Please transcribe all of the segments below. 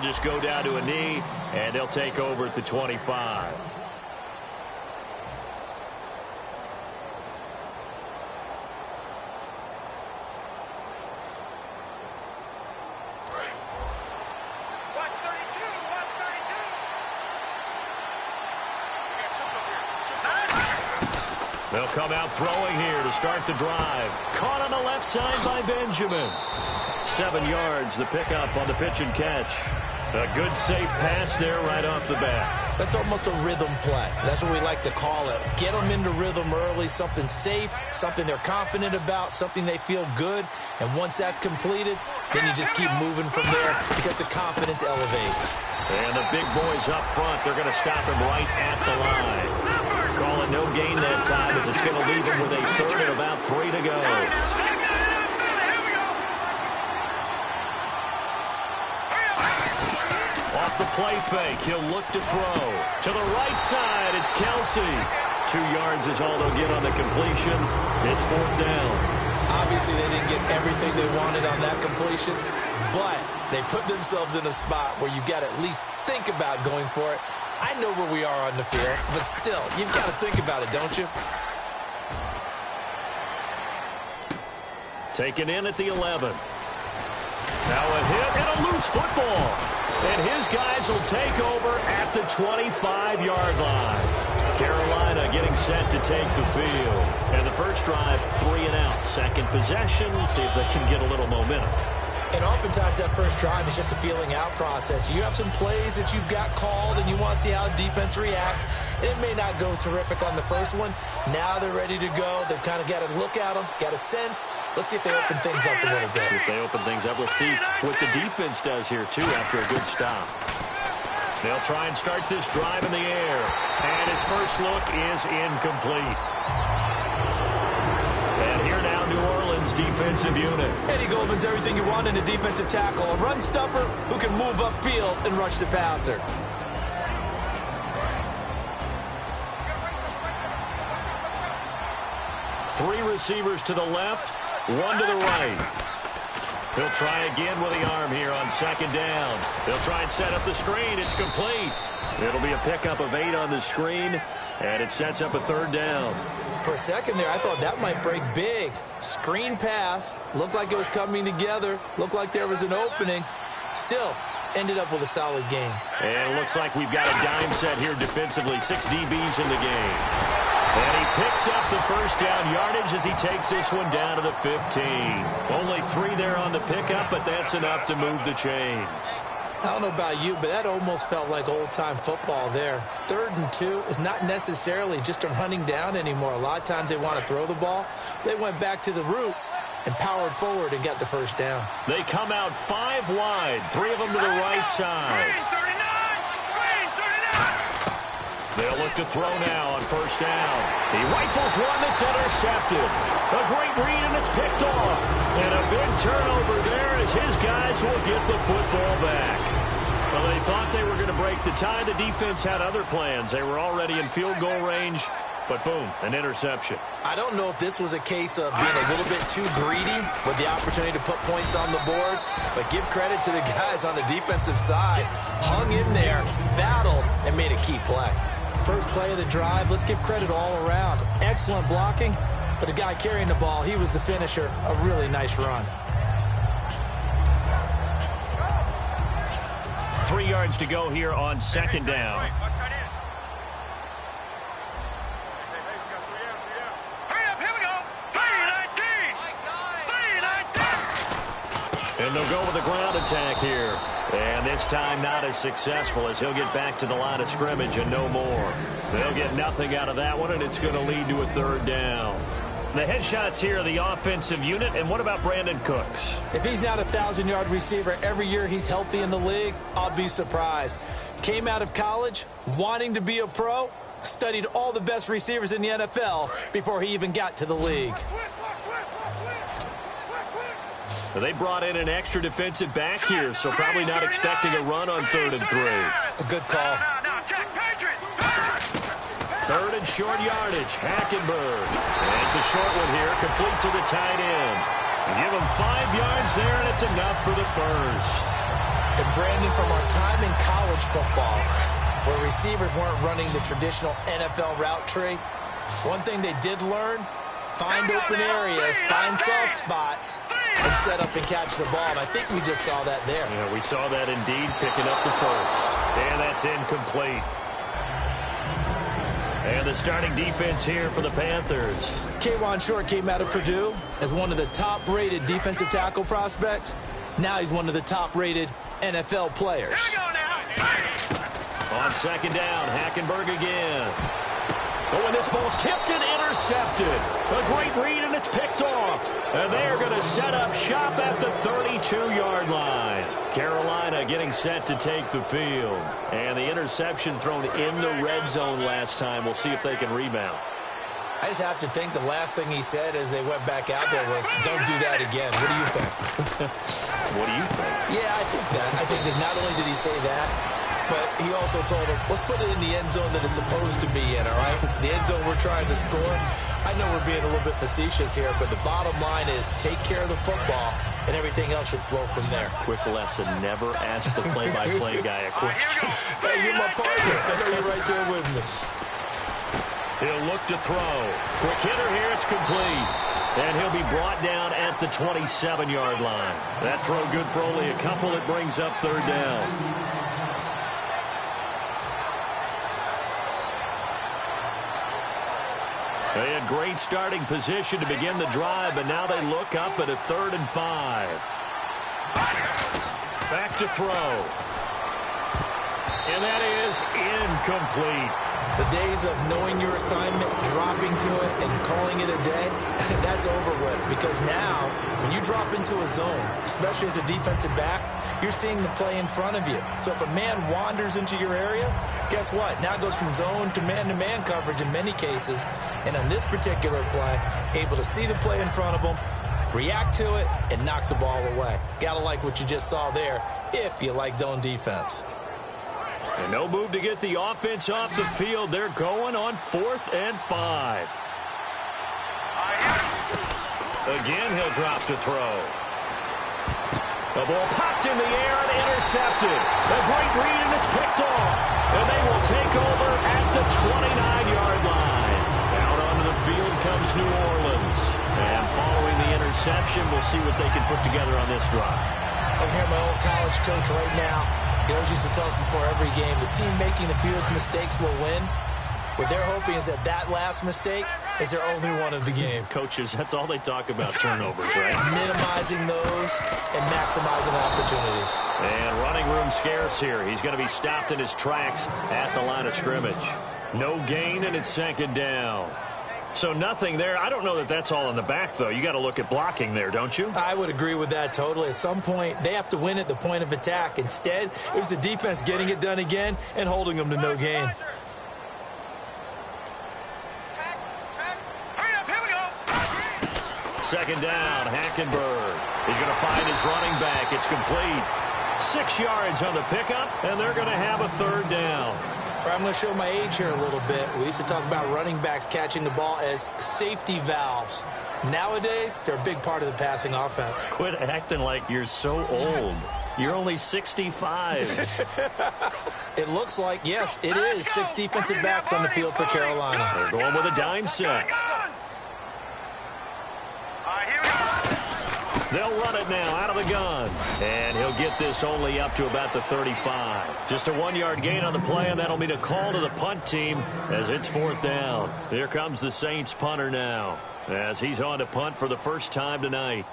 Just go down to a knee, and they'll take over at the 25. They'll come out throwing here to start the drive. Caught on the left side by Benjamin. 7 yards, the pickup on the pitch and catch. A good, safe pass there right off the bat. That's almost a rhythm play. That's what we like to call it. Get them into rhythm early, something safe, something they're confident about, something they feel good. And once that's completed, then you just keep moving from there because the confidence elevates. And the big boys up front, they're going to stop him right at the line. Calling no gain that time as it's going to leave him with a third and about 3 to go. Off the play fake, he'll look to throw. To the right side, it's Kelsey. 2 yards is all they'll get on the completion. It's 4th down. Obviously, they didn't get everything they wanted on that completion, but they put themselves in a spot where you've got to at least think about going for it. I know where we are on the field, but still, you've got to think about it, don't you? Taken in at the 11. Now a hit and a loose football. And his guys will take over at the 25-yard line. Carolina getting set to take the field. And the first drive, 3 and out. Second possession, see if they can get a little momentum. And oftentimes that first drive is just a feeling out process. You have some plays that you've got called and you want to see how defense reacts. And it may not go terrific on the first one. Now they're ready to go. They've kind of got to look at them, got a sense. Let's see if they open things up a little bit. See if they open things up. Let's see what the defense does here, too, after a good stop. They'll try and start this drive in the air. And his first look is incomplete. And here now, New Orleans defensive unit. Eddie Goldman's everything you want in a defensive tackle. A run stuffer who can move upfield and rush the passer. Three receivers to the left, 1 to the right. He'll try again with the arm here on 2nd down. They'll try and set up the screen. It's complete. It'll be a pickup of 8 on the screen, and it sets up a 3rd down. For a second there, I thought that might break big. Screen pass. Looked like it was coming together. Looked like there was an opening. Still, ended up with a solid game. And it looks like we've got a dime set here defensively. 6 DBs in the game. And he picks up the first down yardage as he takes this one down to the 15. Only 3 there on the pickup, but that's enough to move the chains. I don't know about you, but that almost felt like old-time football there. 3rd and 2 is not necessarily just a running down anymore. A lot of times they want to throw the ball. They went back to the roots and powered forward and got the first down. They come out 5 wide, 3 of them to the right side. They'll look to throw now on 1st down. He rifles one that's intercepted. A great read, and it's picked off. And a big turnover there as his guys will get the football back. Well, they thought they were going to break the tie. The defense had other plans. They were already in field goal range, but boom, an interception. I don't know if this was a case of being a little bit too greedy with the opportunity to put points on the board, but give credit to the guys on the defensive side. Hung in there, battled, and made a key play. First play of the drive, let's give credit all around. Excellent blocking, but the guy carrying the ball, he was the finisher. A really nice run. 3 yards to go here on 2nd down. And they'll go with the ground attack here. And this time not as successful as he'll get back to the line of scrimmage and no more. They'll get nothing out of that one, and it's going to lead to a 3rd down. The headshots here are the offensive unit. And what about Brandon Cooks? If he's not a 1,000-yard receiver every year he's healthy in the league, I'll be surprised. Came out of college wanting to be a pro, studied all the best receivers in the NFL before he even got to the league. They brought in an extra defensive back here, so probably not expecting a run on 3rd and 3. A good call. 3rd and short yardage, Hackenberg. And it's a short one here, complete to the tight end. Give him 5 yards there, and it's enough for the first. And Brandon, from our time in college football, where receivers weren't running the traditional NFL route tree, one thing they did learn, find open areas, find soft spots, and set up and catch the ball. And I think we just saw that there. Yeah, we saw that indeed, picking up the first. And that's incomplete. And the starting defense here for the Panthers. K'Wan Short came out of Purdue as one of the top-rated defensive tackle prospects. Now he's one of the top-rated NFL players. On second down, Hackenberg again. Oh, and this ball's tipped and intercepted. A great read, and it's picked off. And they're going to set up shop at the 32-yard line. Carolina getting set to take the field. And the interception thrown in the red zone last time. We'll see if they can rebound. I just have to think the last thing he said as they went back out there was, don't do that again. What do you think? What do you think? Yeah, I think that. I think that not only did he say that, but he also told him, let's put it in the end zone that it's supposed to be in, all right? The end zone we're trying to score. I know we're being a little bit facetious here, but the bottom line is take care of the football, and everything else should flow from there. Quick lesson, never ask the play-by-play guy a question. Hey, you're my partner. I know you're right there with me. He'll look to throw. Quick hitter here, it's complete. And he'll be brought down at the 27-yard line. That throw good for only a couple. It brings up third down. They had great starting position to begin the drive, but now they look up at a 3rd and 5. Back to throw. And that is incomplete. The days of knowing your assignment, dropping to it, and calling it a day, that's over with. Because now, when you drop into a zone, especially as a defensive back, you're seeing the play in front of you. So if a man wanders into your area, guess what? Now it goes from zone to man-to-man coverage in many cases. And on this particular play, able to see the play in front of him, react to it, and knock the ball away. Gotta like what you just saw there, if you like zone defense. And no move to get the offense off the field. They're going on 4th and 5. Again, he'll drop to throw. The ball popped in the air and intercepted. A great read, and it's picked off. And they will take over at the 29-yard line. Out onto the field comes New Orleans. And following the interception, we'll see what they can put together on this drive. I'm here, my old college coach right now. He always used to tell us before every game, the team making the fewest mistakes will win. What they're hoping is that that last mistake is their only one of the game. Coaches, that's all they talk about, turnovers, right? Minimizing those and maximizing opportunities. And running room scarce here. He's going to be stopped in his tracks at the line of scrimmage. No gain, and it's 2nd down. So nothing there. I don't know that that's all in the back, though. You got to look at blocking there, don't you? I would agree with that totally. At some point, they have to win at the point of attack. Instead, it was the defense getting it done again and holding them to no gain. Second down, Hackenberg. He's going to find his running back. It's complete. 6 yards on the pickup, and they're going to have a 3rd down. I'm going to show my age here a little bit. We used to talk about running backs catching the ball as safety valves. Nowadays, they're a big part of the passing offense. Quit acting like you're so old. You're only 65. It looks like, yes, it is 6 defensive backs on the field for Carolina. They're going with a dime set. They'll run it now out of the gun. And he'll get this only up to about the 35. Just a 1-yard gain on the play, and that'll mean a call to the punt team as it's 4th down. Here comes the Saints punter now as he's on to punt for the first time tonight.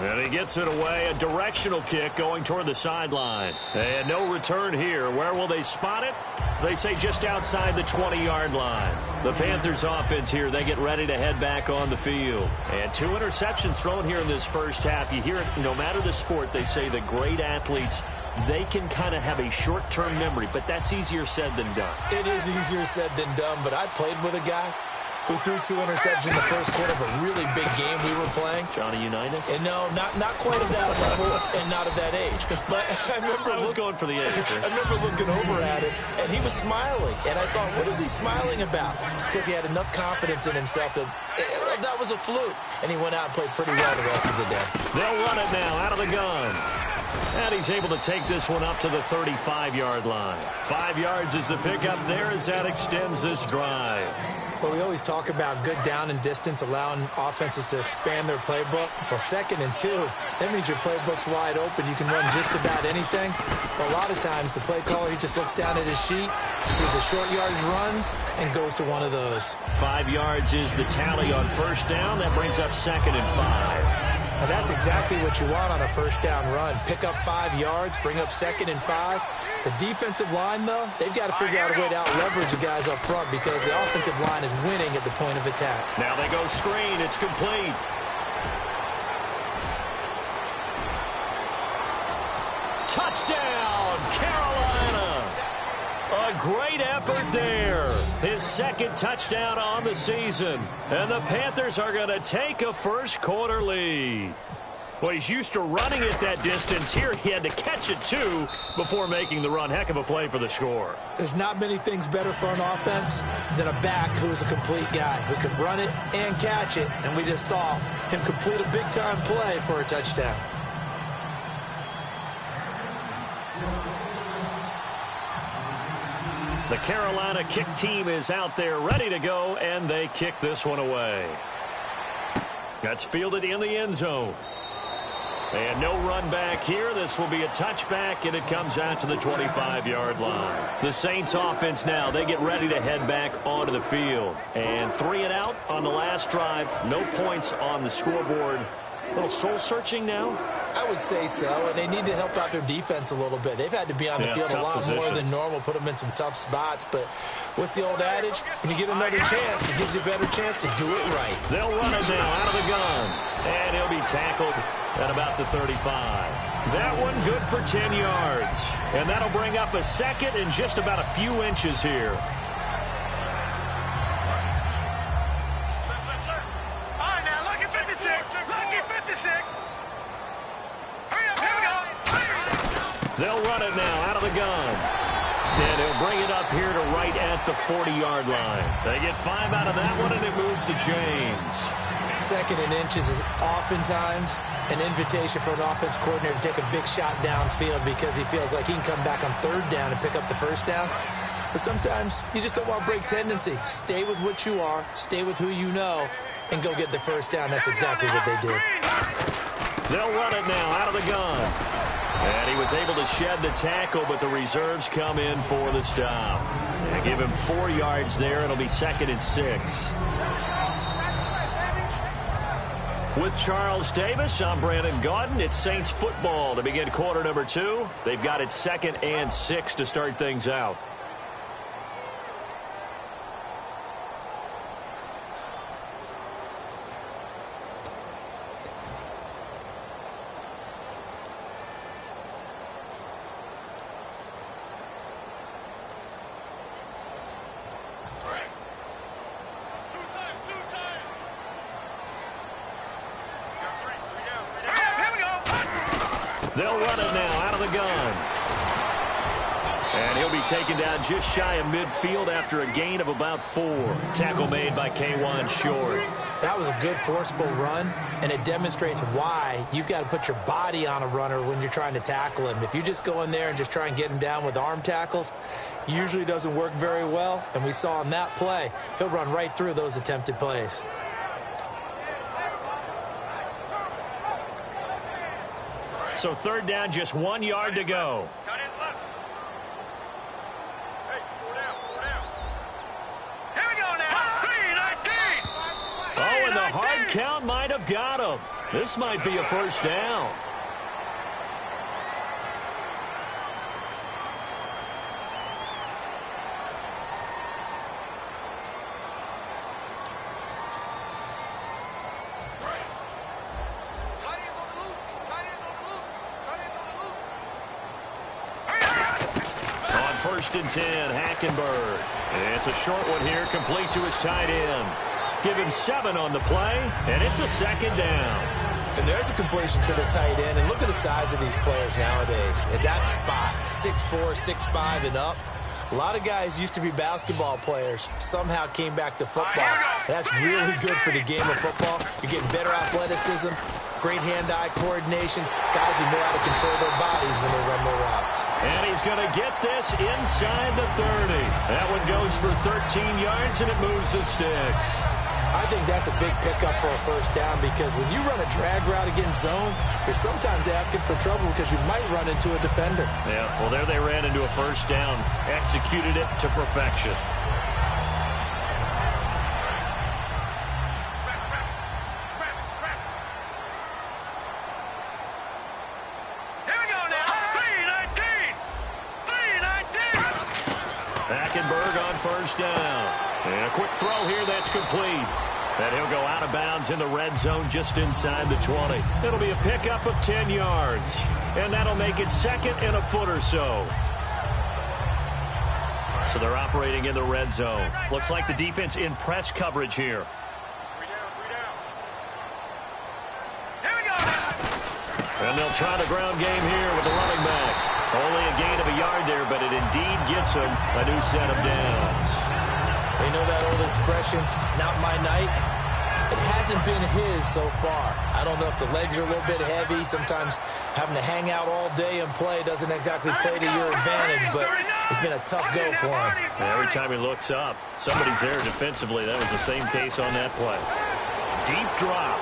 And he gets it away. A directional kick going toward the sideline. And no return here. Where will they spot it? They say just outside the 20-yard line. The Panthers offense here, they get ready to head back on the field. And 2 interceptions thrown here in this first half. You hear it, no matter the sport, they say the great athletes, they can kind of have a short-term memory, but that's easier said than done. It is easier said than done, but I played with a guy who threw 2 interceptions in the first quarter of a really big game we were playing. Johnny Unitas? And no, not quite of that level and not of that age. But I was going for the age. I remember looking over at him, and he was smiling. And I thought, what is he smiling about? It's because he had enough confidence in himself that was a fluke. And he went out and played pretty well the rest of the day. They'll run it now out of the gun. And he's able to take this one up to the 35-yard line. 5 yards is the pickup there as that extends this drive. Well, we always talk about good down and distance, allowing offenses to expand their playbook. Well, 2nd and 2, that means your playbook's wide open. You can run just about anything. But a lot of times, the play caller, he just looks down at his sheet, sees the short yardage runs, and goes to one of those. 5 yards is the tally on first down. That brings up 2nd and 5. Now, that's exactly what you want on a first down run. Pick up 5 yards, bring up 2nd and 5. The defensive line, though, they've got to figure out a way to out-leverage the guys up front because the offensive line is winning at the point of attack. Now they go screen. It's complete. Touchdown, Carolina. A great effort there. His 2nd touchdown on the season. And the Panthers are going to take a first-quarter lead. Well, he's used to running at that distance. Here he had to catch it, too, before making the run. Heck of a play for the score. There's not many things better for an offense than a back who's a complete guy who can run it and catch it. And we just saw him complete a big-time play for a touchdown. The Carolina kick team is out there ready to go, and they kick this one away. That's fielded in the end zone. And no run back here. This will be a touchback, and it comes out to the 25-yard line. The Saints offense now, they get ready to head back onto the field. And 3 and out on the last drive. No points on the scoreboard. A little soul-searching now? I would say so, and they need to help out their defense a little bit. They've had to be on the field a lot more than normal, put them in some tough spots. But what's the old adage? When you get another chance, it gives you a better chance to do it right. They'll run it now out of the gun, and he'll be tackled at about the 35. That one good for 10 yards, and that'll bring up a 2nd and just about a few inches here. They'll run it now out of the gun. And he'll bring it up here to right at the 40-yard line. They get 5 out of that one, and it moves the chains. 2nd and inches is oftentimes an invitation for an offense coordinator to take a big shot downfield because he feels like he can come back on 3rd down and pick up the first down. But sometimes you just don't want to break tendency. Stay with what you are, stay with who you know, and go get the first down. That's exactly what they did. They'll run it now out of the gun. And he was able to shed the tackle, but the reserves come in for the stop. They give him 4 yards there. It'll be 2nd and 6. With Charles Davis, I'm Brandon Gaudin. It's Saints football to begin quarter number 2. They've got it 2nd and 6 to start things out. They'll run it now out of the gun. And he'll be taken down just shy of midfield after a gain of about 4. Tackle made by K1 Short. That was a good, forceful run, and it demonstrates why you've got to put your body on a runner when you're trying to tackle him. If you just go in there and just try and get him down with arm tackles, usually doesn't work very well, and we saw in that play, he'll run right through those attempted plays. So 3rd down, just 1 yard to go. Oh, and the hard count might have got him. This might be a first down. On 1st and 10, Hackenberg. And it's a short one here, complete to his tight end. Give him 7 on the play, and it's a second down. And there's a completion to the tight end. And look at the size of these players nowadays. At that spot, 6'4", 6'5", and up. A lot of guys used to be basketball players, somehow came back to football. That's really good for the game of football. You're getting better athleticism, great hand-eye coordination, guys who know how to control their bodies when they run their routes. And he's going to get this inside the 30. That one goes for 13 yards, and it moves the sticks. I think that's a big pickup for a first down because when you run a drag route against zone, you're sometimes asking for trouble because you might run into a defender. Yeah, well, there they ran into a first down, executed it to perfection. Here we go now. 3-19. Hackenberg on first down. And a quick throw here that's complete. And he'll go out of bounds in the red zone just inside the 20. It'll be a pickup of 10 yards. And that'll make it second and a foot or so. So they're operating in the red zone. Looks like the defense in press coverage here. Here we go now. And they'll try the ground game here with the running back. Only a gain of a yard there, but it indeed gets him a new set of downs. You know that old expression, it's not my night? It hasn't been his so far. I don't know if the legs are a little bit heavy. Sometimes having to hang out all day and play doesn't exactly play to your advantage, but it's been a tough go for him. Every time he looks up, somebody's there defensively. That was the same case on that play. Deep drop.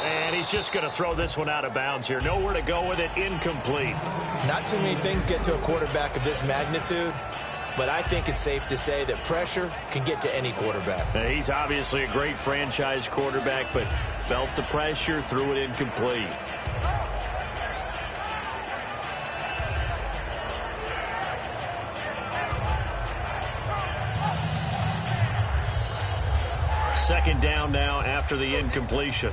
And he's just going to throw this one out of bounds here. Nowhere to go with it. Incomplete. Not too many things get to a quarterback of this magnitude, but I think it's safe to say that pressure can get to any quarterback. Now, he's obviously a great franchise quarterback, but felt the pressure, threw it incomplete. Second down now after the incompletion.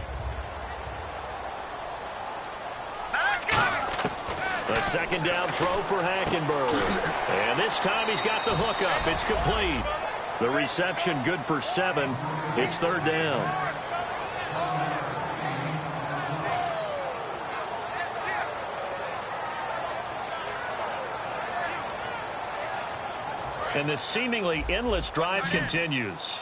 A second down throw for Hackenberg. And this time he's got the hookup. It's complete. The reception good for 7. It's third down. And this seemingly endless drive continues.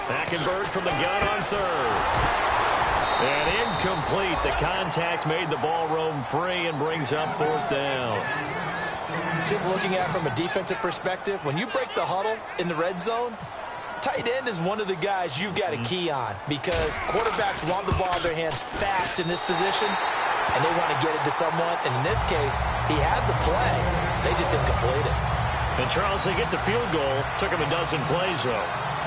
Hackenberg from the gun on third. And incomplete. The contact made the ball roam free and brings up fourth down. Just looking at it from a defensive perspective, when you break the huddle in the red zone, tight end is one of the guys you've got to key on because quarterbacks want the ball in their hands fast in this position, and they want to get it to someone. And in this case, he had the play. They just didn't complete it. And, Charles, they get the field goal. Took him a dozen plays, though.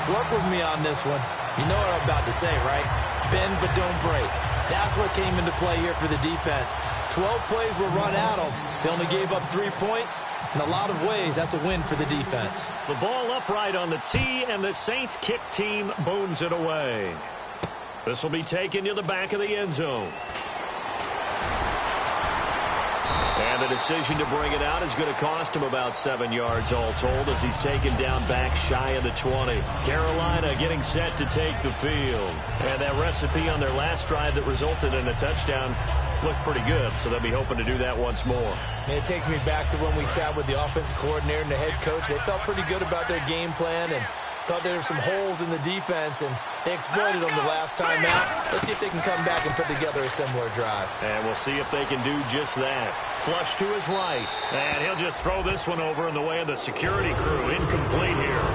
Work with me on this one. You know what I'm about to say, right? Bend but don't break. That's what came into play here for the defense. 12 plays were run at them. They only gave up 3 points. In a lot of ways, that's a win for the defense. The ball upright on the tee, and the Saints kick team booms it away. This will be taken to the back of the end zone. And the decision to bring it out is going to cost him about 7 yards all told as he's taken down back shy of the 20. Carolina getting set to take the field. And that recipe on their last drive that resulted in a touchdown looked pretty good, so they'll be hoping to do that once more. And it takes me back to when we sat with the offensive coordinator and the head coach. They felt pretty good about their game plan and thought there were some holes in the defense, and they exploited them the last time out. Let's see if they can come back and put together a similar drive. And we'll see if they can do just that. Flush to his right, and he'll just throw this one over in the way of the security crew. Incomplete here.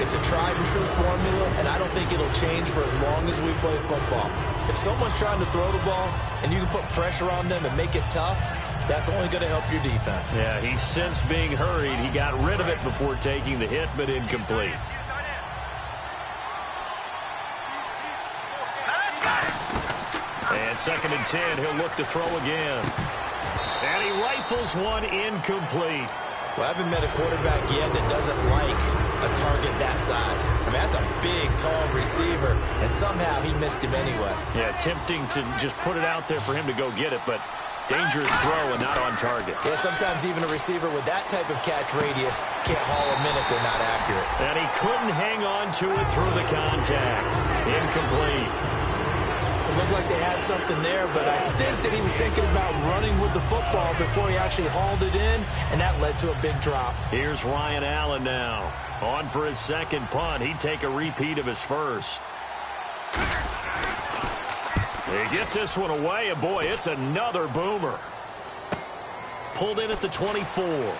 It's a tried-and-true formula, and I don't think it'll change for as long as we play football. If someone's trying to throw the ball and you can put pressure on them and make it tough, that's only going to help your defense. Yeah, he's since being hurried. He got rid of it before taking the hit, but incomplete. And second and 10, he'll look to throw again. And he rifles one incomplete. Well, I haven't met a quarterback yet that doesn't like a target that size. I mean, that's a big, tall receiver, and somehow he missed him anyway. Yeah, tempting to just put it out there for him to go get it, but Dangerous throw and not on target. Yeah, sometimes even a receiver with that type of catch radius can't haul a minute they're not accurate. And he couldn't hang on to it through the contact. Incomplete. It looked like they had something there, but I think that he was thinking about running with the football before he actually hauled it in, and that led to a big drop. Here's Ryan Allen now. On for his second punt. He'd take a repeat of his first. He gets this one away, and boy, it's another boomer. Pulled in at the 24. 12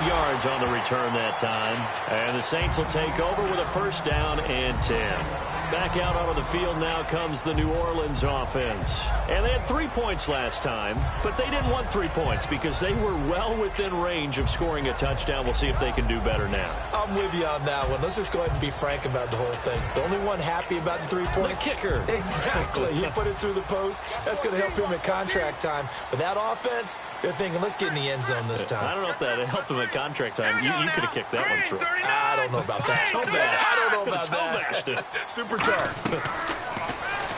yards on the return that time. And the Saints will take over with a first down and 10. Back out onto the field now comes the New Orleans offense. And they had 3 points last time, but they didn't want 3 points because they were well within range of scoring a touchdown. We'll see if they can do better now. I'm with you on that one. Let's just go ahead and be frank about the whole thing. The only one happy about the 3 point. The kicker. Exactly. He put it through the post. That's going to help him at contract time. But that offense, they're thinking, let's get in the end zone this time. I don't know if that helped him at contract time. You could have kicked that one through. I don't know about that. I don't know about that. Super tough.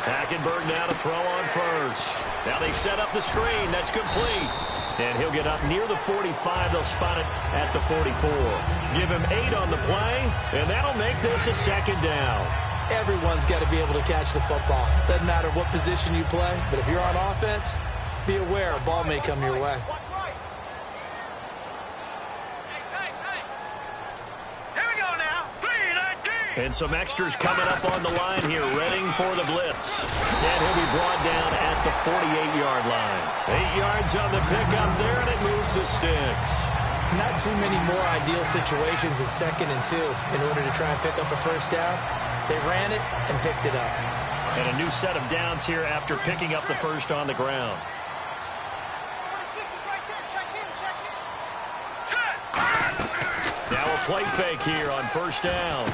Hackenberg now to throw on first. Now they set up the screen. That's complete. And he'll get up near the 45. They'll spot it at the 44. Give him 8 on the play, and that'll make this a second down. Everyone's got to be able to catch the football. Doesn't matter what position you play, but if you're on offense, be aware a ball may come your way. And some extras coming up on the line here, readying for the blitz. And he'll be brought down at the 48-yard line. 8 yards on the pickup there, and it moves the sticks. Not too many more ideal situations at 2nd and 2 in order to try and pick up a first down. They ran it and picked it up. And a new set of downs here after picking up the first on the ground. Now a play fake here on first down.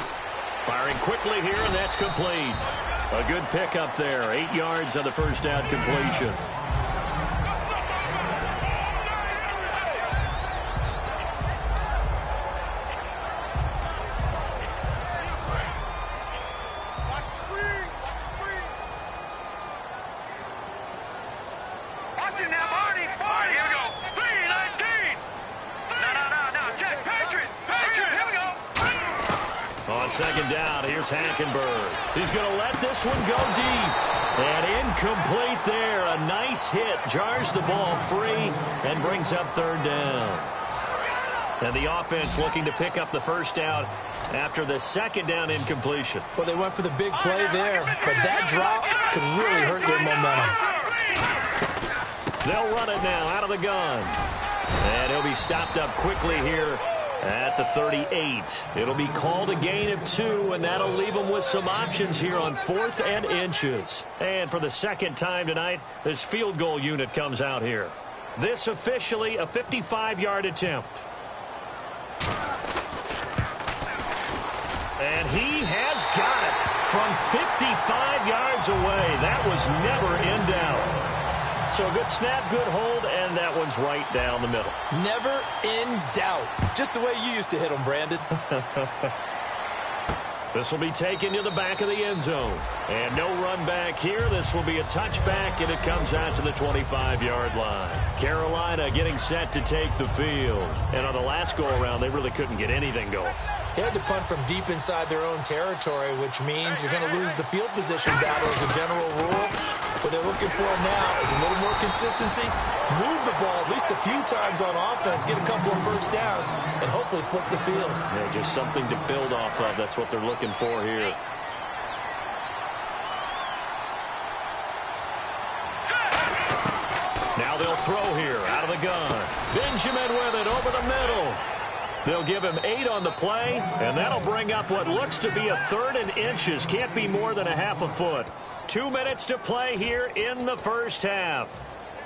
Firing quickly here, and that's complete. A good pickup there. 8 yards on the first down completion. Watch it now, Barney. Barney, here we go. 3-19. No. Check. Patriot. Here we go. On second down, here's Hackenberg. He's going to let this one go deep. And incomplete there. A nice hit. Jars the ball free and brings up third down. And the offense looking to pick up the first down after the second down incompletion. Well, they went for the big play there, but that drop could really hurt their momentum. They'll run it now out of the gun. And he'll be stopped up quickly here at the 38. It'll be called a gain of 2, and that'll leave them with some options here on 4th and inches. And for the second time tonight, this field goal unit comes out here. This officially a 55-yard attempt. And he has got it from 55 yards away. That was never in doubt. So a good snap, good hold, and that one's right down the middle. Never in doubt. Just the way you used to hit them, Brandon. This will be taken to the back of the end zone. And no run back here. This will be a touchback, and it comes out to the 25-yard line. Carolina getting set to take the field. And on the last go-around, they really couldn't get anything going. They had to punt from deep inside their own territory, which means you're going to lose the field position battle as a general rule. What they're looking for now is a little more consistency, move the ball at least a few times on offense, get a couple of first downs, and hopefully flip the field. Yeah, just something to build off of. That's what they're looking for here. Now they'll throw here out of the gun. Benjamin with it over the middle. They'll give him 8 on the play, and that'll bring up what looks to be a 3rd and inches. Can't be more than a half a foot. 2 minutes to play here in the first half.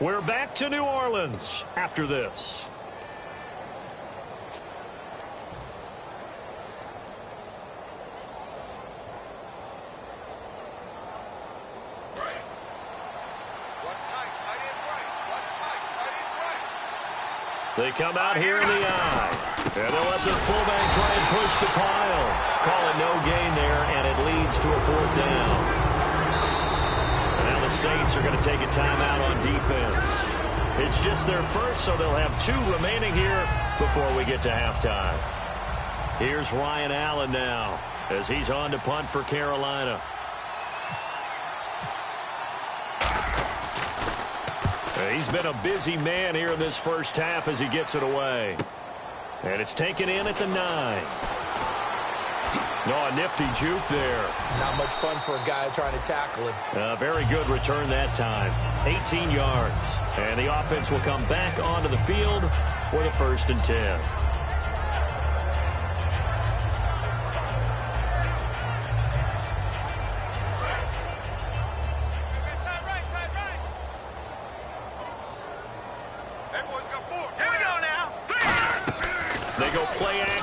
We're back to New Orleans after this. They come out here in the eye. And they'll let the fullback try and push the pile. Call it no gain there, and it leads to a 4th down. And now the the Saints are going to take a timeout on defense. It's just their first, so they'll have 2 remaining here before we get to halftime. Here's Ryan Allen now as he's on to punt for Carolina. He's been a busy man here in this first half as he gets it away. And it's taken in at the 9. Oh, a nifty juke there. Not much fun for a guy trying to tackle him. Very good return that time. 18 yards. And the offense will come back onto the field for the 1st and 10.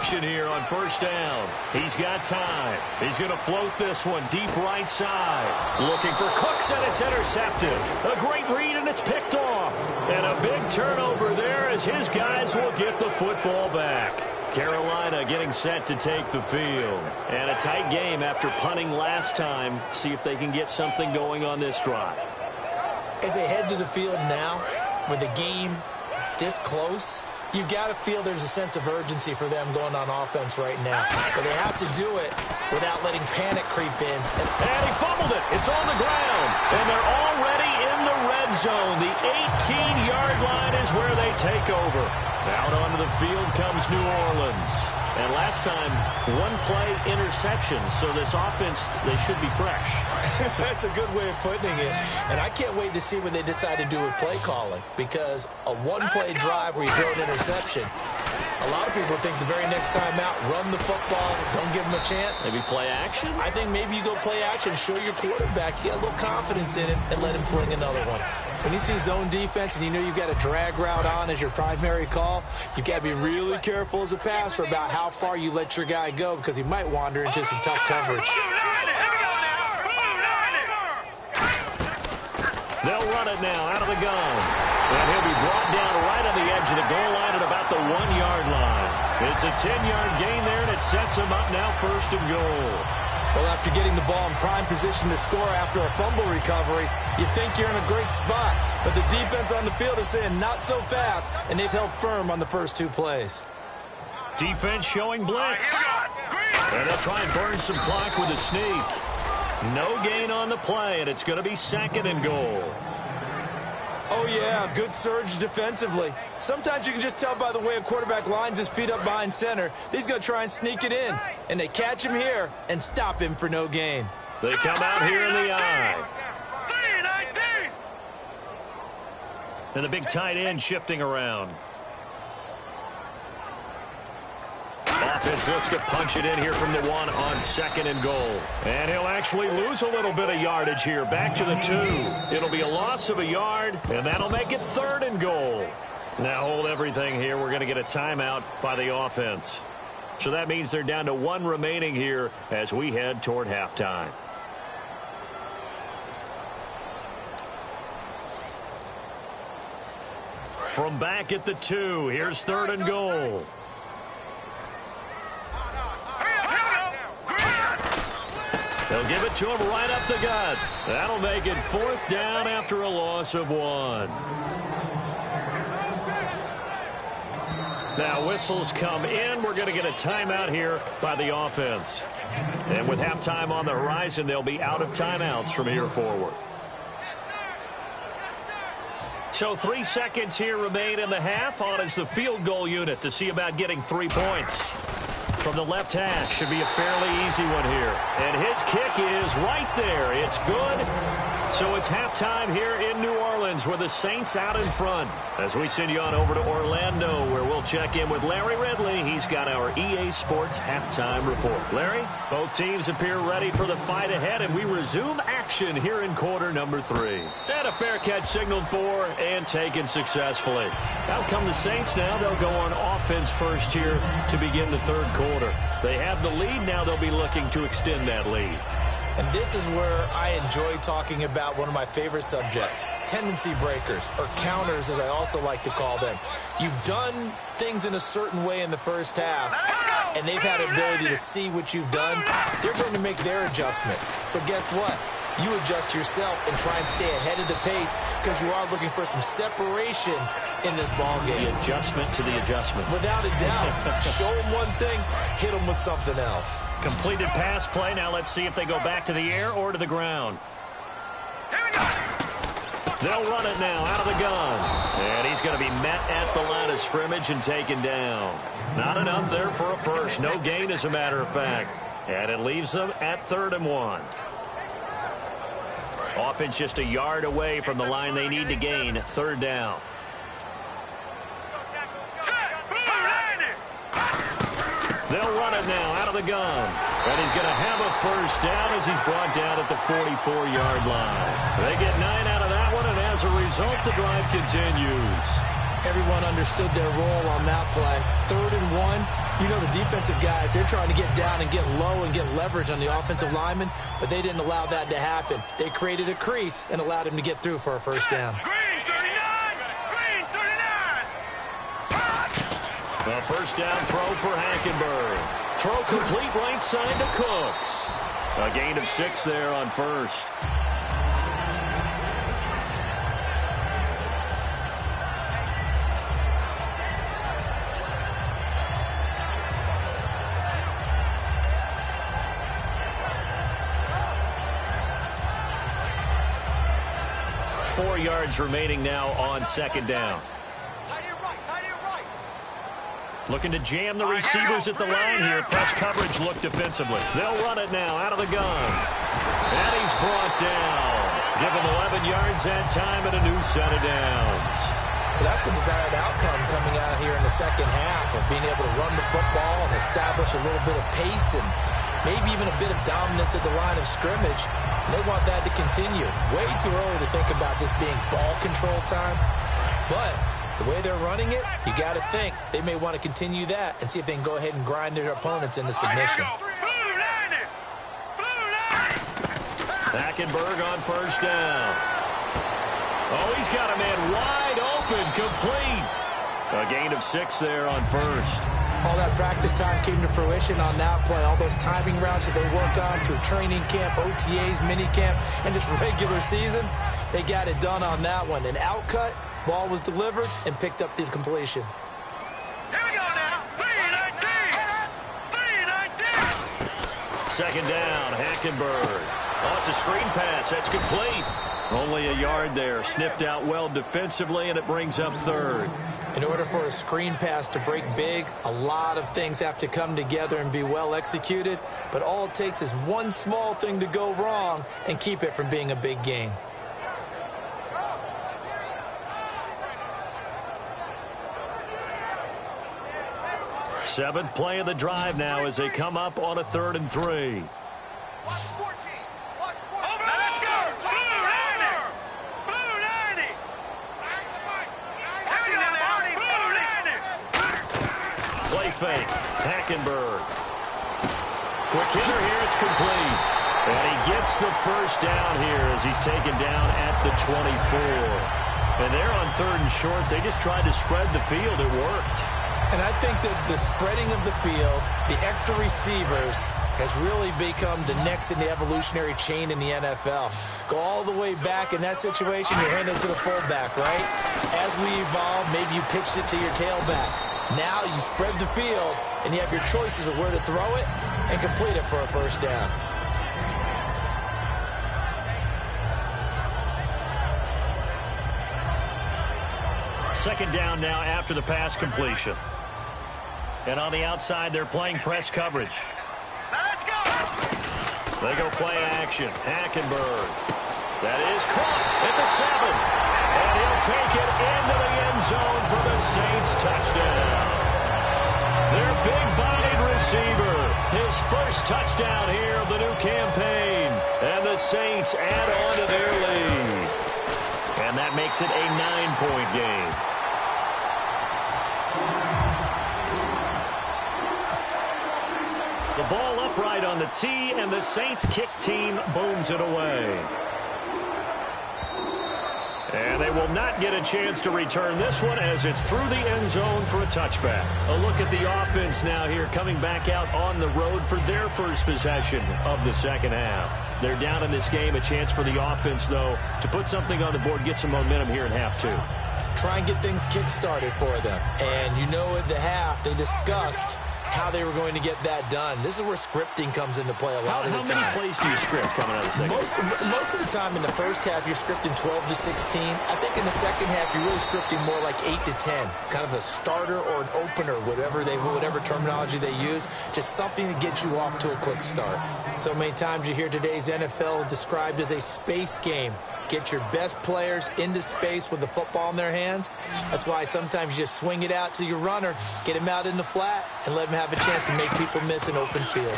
Here on 1st down. He's got time. He's going to float this one deep right side. Looking for Cooks, and it's intercepted. A great read, and it's picked off. And a big turnover there as his guys will get the football back. Carolina getting set to take the field. And a tight game after punting last time. See if they can get something going on this drive. As they head to the field now, with the game this close, you've got to feel there's a sense of urgency for them going on offense right now. But they have to do it without letting panic creep in. And he fumbled it. It's on the ground. And they're already in the red zone. The 18-yard line is where they take over. Out onto the field comes New Orleans. And last time, 1-play interception. So this offense, they should be fresh. That's a good way of putting it. And I can't wait to see what they decide to do with play calling. Because a 1-play drive where you throw an interception, a lot of people think the very next time out, run the football, don't give them a chance. Maybe play action? I think maybe you go play action, show your quarterback, you get a little confidence in him, and let him fling another one. When you see zone defense and you know you've got a drag route on as your primary call, you've got to be really careful as a passer about how far you let your guy go because he might wander into some tough coverage. They'll run it now out of the gun. And he'll be brought down right on the edge of the goal line at about the 1-yard line. It's a 10-yard gain there, and it sets him up now 1st and goal. Well, after getting the ball in prime position to score after a fumble recovery, you think you're in a great spot. But the defense on the field is saying not so fast, and they've held firm on the first 2 plays. Defense showing blitz. And they'll try and burn some clock with a sneak. No gain on the play, and it's going to be 2nd and goal. Oh, yeah, good surge defensively. Sometimes you can just tell by the way a quarterback lines his feet up behind center. He's going to try and sneak it in. And they catch him here and stop him for no gain. They come out here in the eye. And the big tight end shifting around. Offense looks to punch it in here from the 1 on 2nd and goal. And he'll actually lose a little bit of yardage here. Back to the 2. It'll be a loss of a yard, and that'll make it 3rd and goal. Now hold everything here. We're going to get a timeout by the offense. So that means they're down to 1 remaining here as we head toward halftime. From back at the 2, here's 3rd and goal. They'll give it to him right up the gut. That'll make it 4th down after a loss of 1. Now whistles come in. We're going to get a timeout here by the offense. And with halftime on the horizon, they'll be out of timeouts from here forward. So 3 seconds here remain in the half. On is the field goal unit to see about getting 3 points. From the left hash, should be a fairly easy one here. And his kick is right there. It's good. So it's halftime here in New Orleans with the Saints out in front. As we send you on over to Orlando, where we'll check in with Larry Ridley. He's got our EA Sports halftime report. Larry, both teams appear ready for the fight ahead, and we resume action here in quarter number 3. And a fair catch signaled for and taken successfully. Out come the Saints now. They'll go on offense first here to begin the 3rd quarter. They have the lead. Now they'll be looking to extend that lead. And this is where I enjoy talking about one of my favorite subjects, tendency breakers, or counters as I also like to call them. You've done things in a certain way in the first half, and they've had the ability to see what you've done, they're going to make their adjustments. So guess what? You adjust yourself and try and stay ahead of the pace because you are looking for some separation in this ball game. The adjustment to the adjustment. Without a doubt. Show them one thing, hit them with something else. Completed pass play. Now let's see if they go back to the air or to the ground. Here we go. They'll run it now out of the gun. And he's going to be met at the line of scrimmage and taken down. Not enough there for a first. No gain, as a matter of fact. And it leaves them at 3rd and 1. Offense just a yard away from the line they need to gain. 3rd down. They'll run it now out of the gun. And he's going to have a first down as he's brought down at the 44-yard line. They get 9 out of that one, and as a result, the drive continues. Everyone understood their role on that play. 3rd and 1. You know the defensive guys, they're trying to get down and get low and get leverage on the offensive lineman, but they didn't allow that to happen. They created a crease and allowed him to get through for a first down. Green 39. Green 39. A first down throw for Hackenberg. Throw complete right side to Cooks. A gain of 6 there on first. Four yards remaining now on 2nd down. Looking to jam the receivers at the line here. Press coverage look defensively. They'll run it now out of the gun. And he's brought down. Give him 11 yards that time and a new set of downs. Well, that's the desired outcome coming out here in the second half of being able to run the football and establish a little bit of pace and maybe even a bit of dominance at the line of scrimmage. And they want that to continue. Way too early to think about this being ball control time. But the way they're running it, you got to think they may want to continue that and see if they can go ahead and grind their opponents into submission. Hackenberg on first down. Oh, he's got a man wide open, complete. A gain of 6 there on first. All that practice time came to fruition on that play. All those timing routes that they worked on through training camp, OTAs, minicamp, and just regular season, they got it done on that one. An outcut, ball was delivered, and picked up the completion. Here we go now. 3-19. 3-19. 2nd down, Hackenberg. Oh, it's a screen pass. That's complete. Only a yard there. Sniffed out well defensively, and it brings up 3rd. In order for a screen pass to break big, a lot of things have to come together and be well executed. But all it takes is one small thing to go wrong and keep it from being a big game. Seventh play of the drive now as they come up on a 3rd and 3. Fake. Hackenberg. Quick hitter here. It's complete. And he gets the first down here as he's taken down at the 24. And they're on 3rd and short. They just tried to spread the field. It worked. And I think that the spreading of the field, the extra receivers, has really become the next in the evolutionary chain in the NFL. Go all the way back in that situation, you hand it to the fullback, right? As we evolve, maybe you pitched it to your tailback. Now you spread the field, and you have your choices of where to throw it and complete it for a first down. Second down now after the pass completion. And on the outside, they're playing press coverage. Let's go. They go play action. Hackenberg. That is caught at the 7. And he'll take it into the end zone for the Saints touchdown. Their big-bodied receiver. His first touchdown here of the new campaign. And the Saints add on to their lead. And that makes it a 9-point game. The ball upright on the tee, and the Saints kick team booms it away. And they will not get a chance to return this one as it's through the end zone for a touchback. A look at the offense now here coming back out on the road for their first possession of the second half. They're down in this game. A chance for the offense, though, to put something on the board, get some momentum here in half two. Try and get things kick-started for them. And you know at the half, they discussed how they were going to get that done. This is where scripting comes into play a lot of the time. How many plays do you script coming out of the second? Most of the time in the first half, you're scripting 12 to 16. I think in the second half, you're really scripting more like 8 to 10. Kind of a starter or an opener, whatever terminology they use. Just something to get you off to a quick start. So many times you hear today's NFL described as a space game. Get your best players into space with the football in their hands. That's why sometimes you just swing it out to your runner, get him out in the flat, and let him have a chance to make people miss an open field.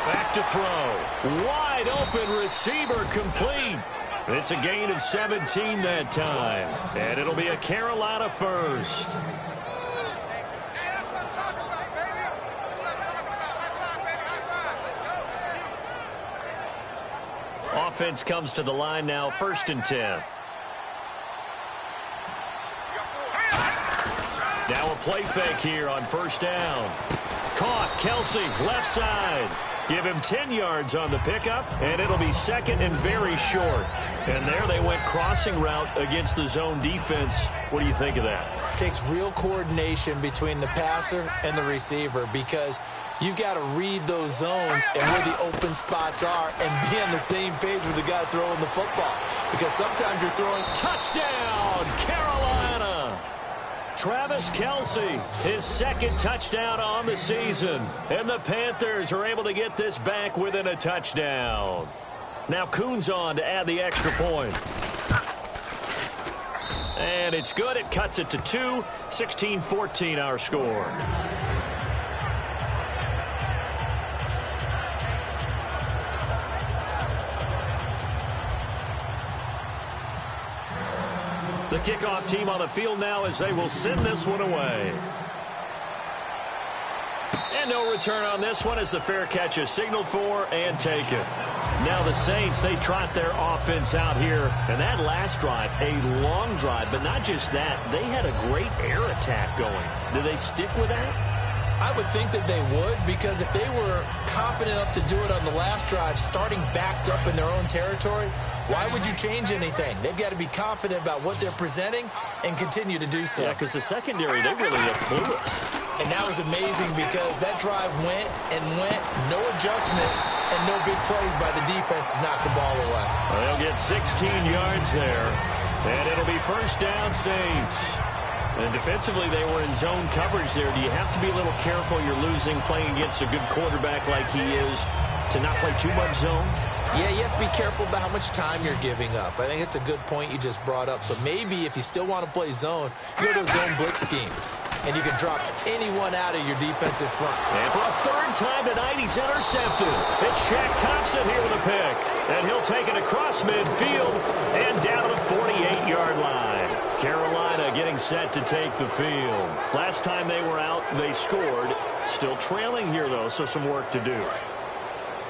Back to throw. Wide open receiver complete. It's a gain of 17 that time. And it'll be a Carolina first. Offense comes to the line now, 1st and 10. Now a play fake here on 1st down. Caught, Kelsey, left side. Give him 10 yards on the pickup, and it'll be 2nd and very short. And there they went crossing route against the zone defense. What do you think of that? Takes real coordination between the passer and the receiver because you've got to read those zones and where the open spots are and be on the same page with the guy throwing the football. Because sometimes you're throwing touchdown, Carolina. Travis Kelsey, his 2nd touchdown on the season. And the Panthers are able to get this back within a touchdown. Now Coons on to add the extra point. And it's good. It cuts it to 2. 16-14 our score. The kickoff team on the field now as they will send this one away. And no return on this one as the fair catch is signaled for and taken. Now the Saints, they trot their offense out here. And that last drive, a long drive, but not just that. They had a great air attack going. Do they stick with that? I would think that they would, because if they were confident enough to do it on the last drive, starting backed up in their own territory, why would you change anything? They've got to be confident about what they're presenting and continue to do so. Yeah, because the secondary, they really look clueless. And that was amazing because that drive went, no adjustments, and no big plays by the defense to knock the ball away. Well, they'll get 16 yards there, and it'll be 1st down Saints. And defensively, they were in zone coverage there. Do you have to be a little careful? You're losing playing against a good quarterback like he is to not play too much zone? Yeah, you have to be careful about how much time you're giving up. I think it's a good point you just brought up. So maybe if you still want to play zone, you go to a zone blitz scheme. And you can drop anyone out of your defensive front. And for a 3rd time tonight, he's intercepted. It's Shaq Thompson here with a pick. And he'll take it across midfield and down to the 48-yard line. Carolina getting set to take the field. Last time they were out, they scored. Still trailing here, though, so some work to do.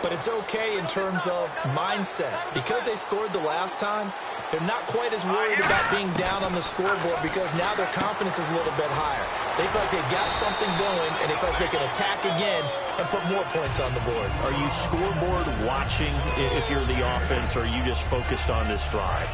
But it's okay in terms of mindset. Because they scored the last time, they're not quite as worried about being down on the scoreboard because now their confidence is a little bit higher. They feel like they got something going, and they feel like they can attack again and put more points on the board. Are you scoreboard watching if you're the offense, or are you just focused on this drive?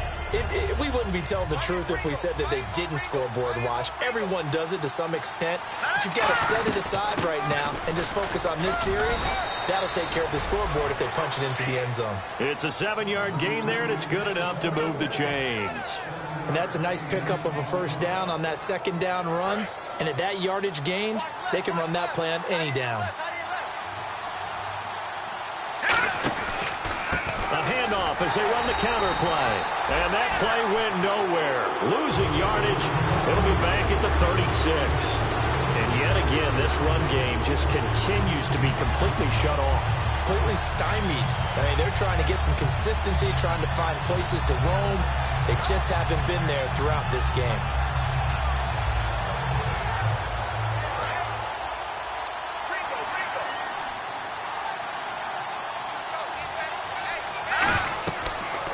We wouldn't be telling the truth if we said that they didn't scoreboard watch. Everyone does it to some extent, but you've got to set it aside right now and just focus on this series. That'll take care of the scoreboard if they punch it into the end zone. It's a 7-yard gain there, and it's good enough to move the chains. And that's a nice pickup of a 1st down on that 2nd down run. And at that yardage gained, they can run that play on any down. A handoff as they run the counter play. And that play went nowhere. Losing yardage. It'll be back at the 36. And yet again, this run game just continues to be completely shut off. Completely stymied. I mean, they're trying to get some consistency, trying to find places to roam. They just haven't been there throughout this game.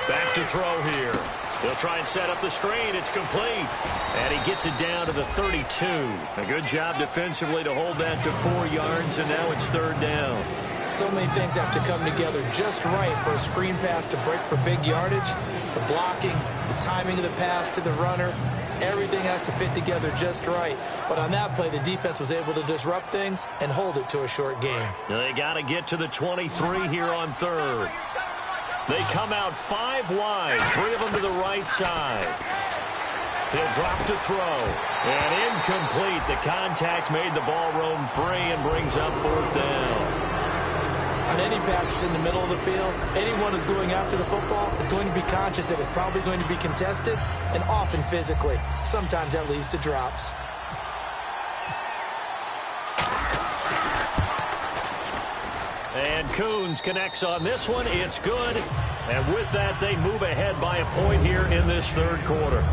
Back to throw here. He'll try and set up the screen. It's complete. And he gets it down to the 32. A good job defensively to hold that to 4 yards, and now it's 3rd down. So many things have to come together just right for a screen pass to break for big yardage. The blocking, the timing of the pass to the runner, everything has to fit together just right. But on that play, the defense was able to disrupt things and hold it to a short game. They got to get to the 23 here on 3rd. They come out 5 wide, 3 of them to the right side. He'll drop to throw. And incomplete. The contact made the ball roam free and brings up 4th down. On any passes in the middle of the field, anyone who's going after the football is going to be conscious that it's probably going to be contested, and often physically. Sometimes that leads to drops. And Coons connects on this one. It's good. And with that, they move ahead by a point here in this 3rd quarter.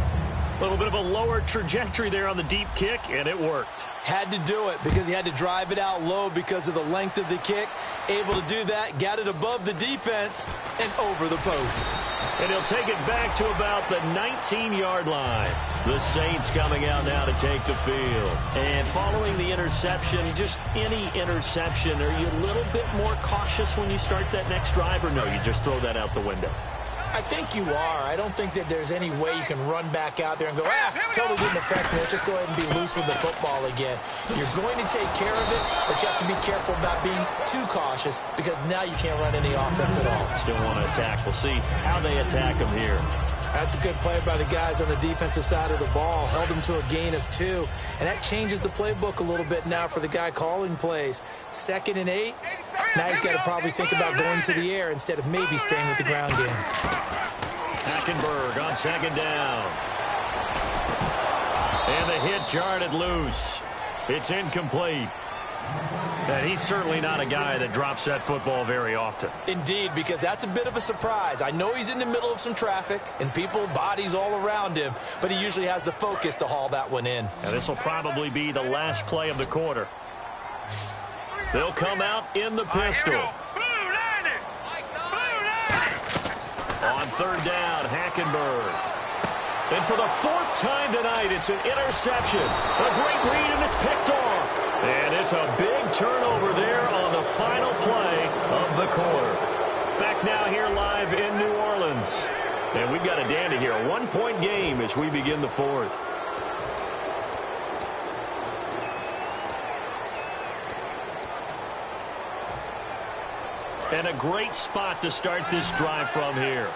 A little bit of a lower trajectory there on the deep kick, and it worked. Had to do it because he had to drive it out low because of the length of the kick. Able to do that, got it above the defense and over the post. And he'll take it back to about the 19-yard line. The Saints coming out now to take the field. And following the interception, just any interception, are you a little bit more cautious when you start that next drive, or no, you just throw that out the window? I think you are. I don't think that there's any way you can run back out there and go, totally didn't affect me. Let's just go ahead and be loose with the football again. You're going to take care of it, but you have to be careful about being too cautious because now you can't run any offense at all. Still want to attack. We'll see how they attack him here. That's a good play by the guys on the defensive side of the ball. Held him to a gain of 2. And that changes the playbook a little bit now for the guy calling plays. 2nd and 8. Now he's got to probably think about going to the air instead of maybe staying with the ground game. Hackenberg on 2nd down. And the hit jarred it loose. It's incomplete. And he's certainly not a guy that drops that football very often. Indeed, because that's a bit of a surprise. I know he's in the middle of some traffic and people, bodies all around him, but he usually has the focus to haul that one in. Now this will probably be the last play of the quarter. They'll come out in the pistol. On 3rd down, Hackenberg. And for the 4th time tonight, it's an interception. A great read, and it's picked off. And it's a big turnover there on the final play of the quarter. Back now here live in New Orleans. And we've got a dandy here, a 1-point game as we begin the 4th. And a great spot to start this drive from here.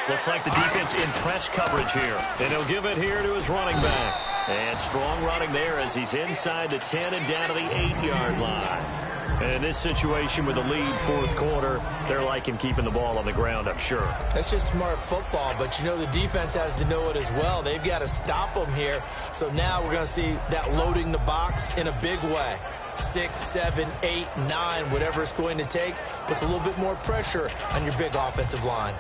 Looks like the defense in press coverage here. And he'll give it here to his running back. And strong running there as he's inside the 10 and down to the 8-yard line. And in this situation with the lead 4th quarter, they're liking keeping the ball on the ground, I'm sure. That's just smart football, but you know the defense has to know it as well. They've got to stop them here. So now we're going to see that loading the box in a big way. 6, 7, 8, 9, whatever it's going to take, puts a little bit more pressure on your big offensive line.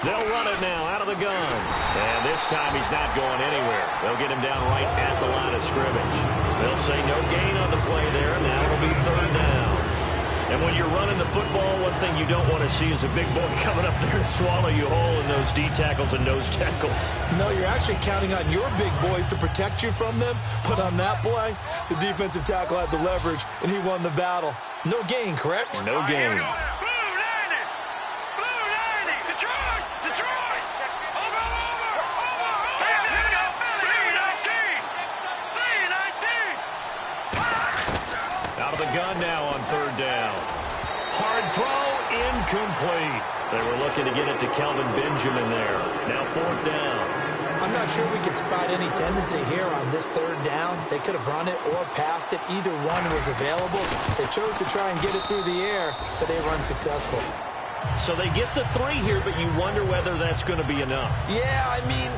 They'll run it now out of the gun. And this time he's not going anywhere. They'll get him down right at the line of scrimmage. They'll say no gain on the play there. Now it'll be 3rd down. And when you're running the football, one thing you don't want to see is a big boy coming up there and swallow you whole in those D tackles and nose tackles. No, you're actually counting on your big boys to protect you from them. But on that play, the defensive tackle had the leverage, and he won the battle. No gain, correct? No gain. Gun now on 3rd down. Hard throw, incomplete. They were looking to get it to Kelvin Benjamin there. Now 4th down. I'm not sure we could spot any tendency here on this 3rd down. They could have run it or passed it. Either one was available. They chose to try and get it through the air, but they were unsuccessful. So they get the 3 here, but you wonder whether that's going to be enough. Yeah, I mean,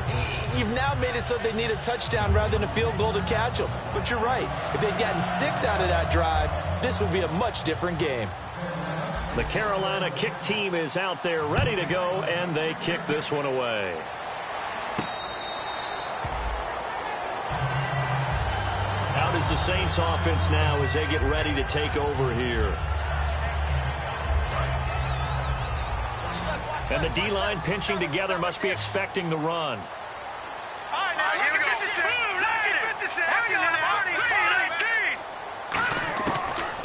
you've now made it so they need a touchdown rather than a field goal to catch them. But you're right. If they'd gotten 6 out of that drive, this would be a much different game. The Carolina kick team is out there ready to go, and they kick this one away. Out is the Saints offense now as they get ready to take over here. And the D-line pinching together must be expecting the run. Here we go.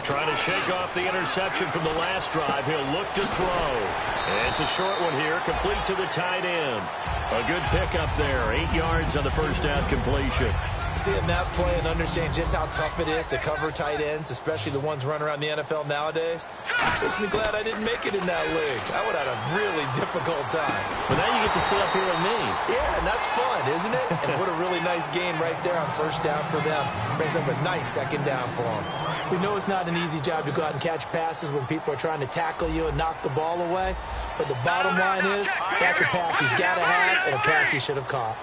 Trying to shake off the interception from the last drive. He'll look to throw. And it's a short one here, complete to the tight end. A good pickup there, 8 yards on the first down completion. Seeing that play and understanding just how tough it is to cover tight ends, especially the ones running around the NFL nowadays, makes me glad I didn't make it in that league. I would have had a really difficult time. But now you get to sit up here with me. Yeah, and that's fun, isn't it? And what a really nice gain right there on first down for them. Brings up a nice second down for them. We know it's not an easy job to go out and catch passes when people are trying to tackle you and knock the ball away. But the bottom line is, that's a pass he's got to have and a pass he should have caught.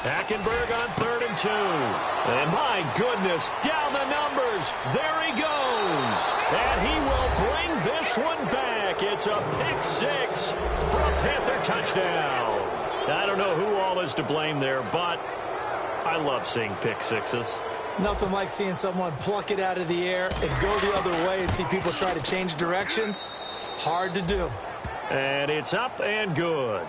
Hackenberg on 3rd and 2. And my goodness, down the numbers. There he goes. And he will bring this one back. It's a pick 6 for a Panther touchdown. I don't know who all is to blame there, but I love seeing pick 6s. Nothing like seeing someone pluck it out of the air and go the other way and see people try to change directions. Hard to do. And it's up and good.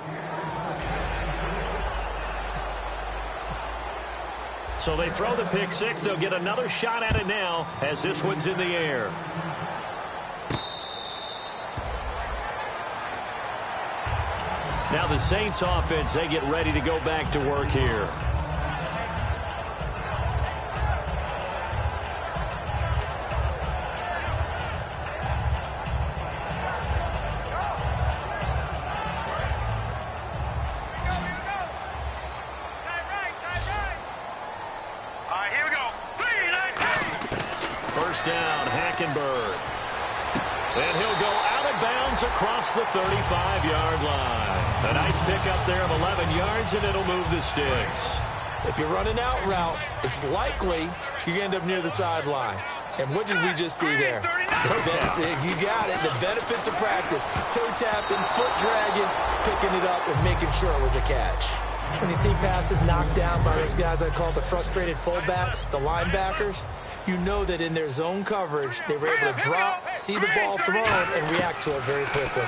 So they throw the pick 6. They'll get another shot at it now as this one's in the air. Now the Saints offense, they get ready to go back to work here. Down, Hackenberg. And he'll go out of bounds across the 35-yard line. A nice pickup there of 11 yards, and it'll move the sticks. If you're running out route, it's likely you're going to end up near the sideline. And what did we just see there? You got it. The benefits of practice. Toe tapping, foot dragging, picking it up, and making sure it was a catch. When you see passes knocked down by those guys I call the frustrated fullbacks, the linebackers, you know that in their zone coverage, they were able to drop, see the ball thrown, and react to it very quickly.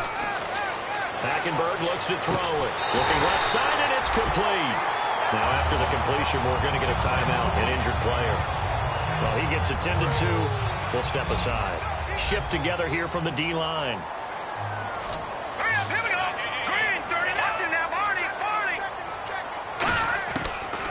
Hackenberg looks to throw it. Looking left side, and it's complete. Now, after the completion, we're going to get a timeout, an injured player. Well, he gets attended to. We'll step aside. Shift together here from the D-line.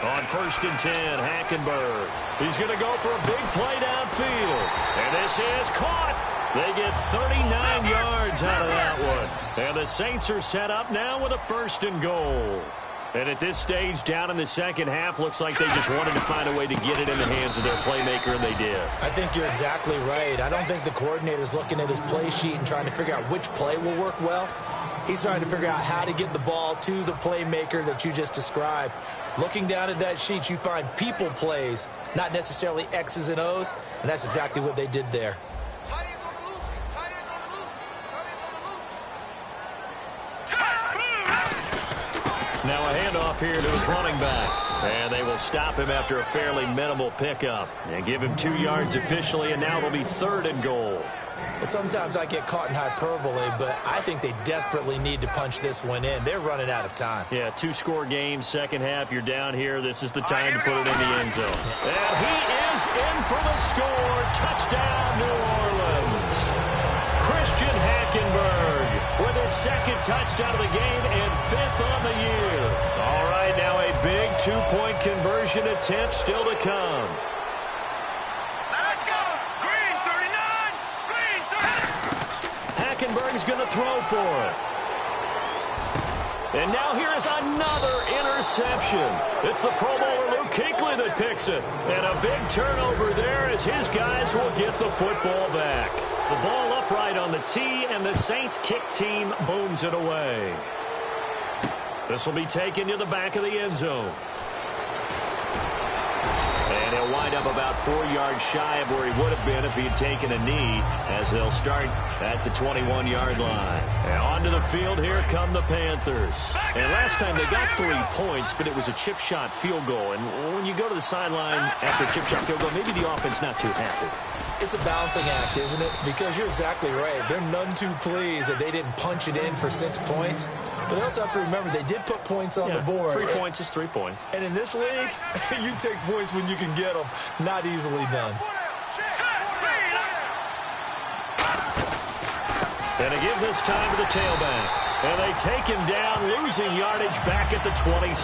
On 1st and 10, Hackenberg. He's going to go for a big play downfield. And this is caught. They get 39 yards out of that one. And the Saints are set up now with a 1st and goal. And at this stage, down in the second half, looks like they just wanted to find a way to get it in the hands of their playmaker, and they did. I think you're exactly right. I don't think the coordinator's looking at his play sheet and trying to figure out which play will work well. He's trying to figure out how to get the ball to the playmaker that you just described. Looking down at that sheet, you find people plays, not necessarily X's and O's, and that's exactly what they did there. Now a handoff here to his running back. And they will stop him after a fairly minimal pickup. And give him 2 yards officially, and now it'll be 3rd and goal. Well, sometimes I get caught in hyperbole, but I think they desperately need to punch this one in. They're running out of time. Yeah, 2-score game, second half. You're down here. This is the time to put it in the end zone. And he is in for the score. Touchdown, New Orleans. Christian Hackenberg with his 2nd touchdown of the game and 5th on the year. All right, now a big 2-point conversion attempt still to come. Let's go. Green 39. Green 30. Hackenberg's going to throw for it. And now here is another interception. It's the Pro Bowler Luke Kuechly that picks it. And a big turnover there as his guys will get the football back. The ball upright on the tee, and the Saints kick team booms it away. This will be taken to the back of the end zone. And he'll wind wind up about 4 yards shy of where he would have been if he had taken a knee, as they'll start at the 21-yard line. And onto the field, here come the Panthers. And last time they got 3 points, but it was a chip shot field goal. And when you go to the sideline after a chip shot field goal, maybe the offense not too happy. It's a balancing act, isn't it? Because you're exactly right. They're none too pleased that they didn't punch it in for 6 points. But they also have to remember they did put points on the board. 3 points is 3 points. And in this league, you take points when you can get them. Not easily done. And they give this time to the tailback. And they take him down, losing yardage back at the 27.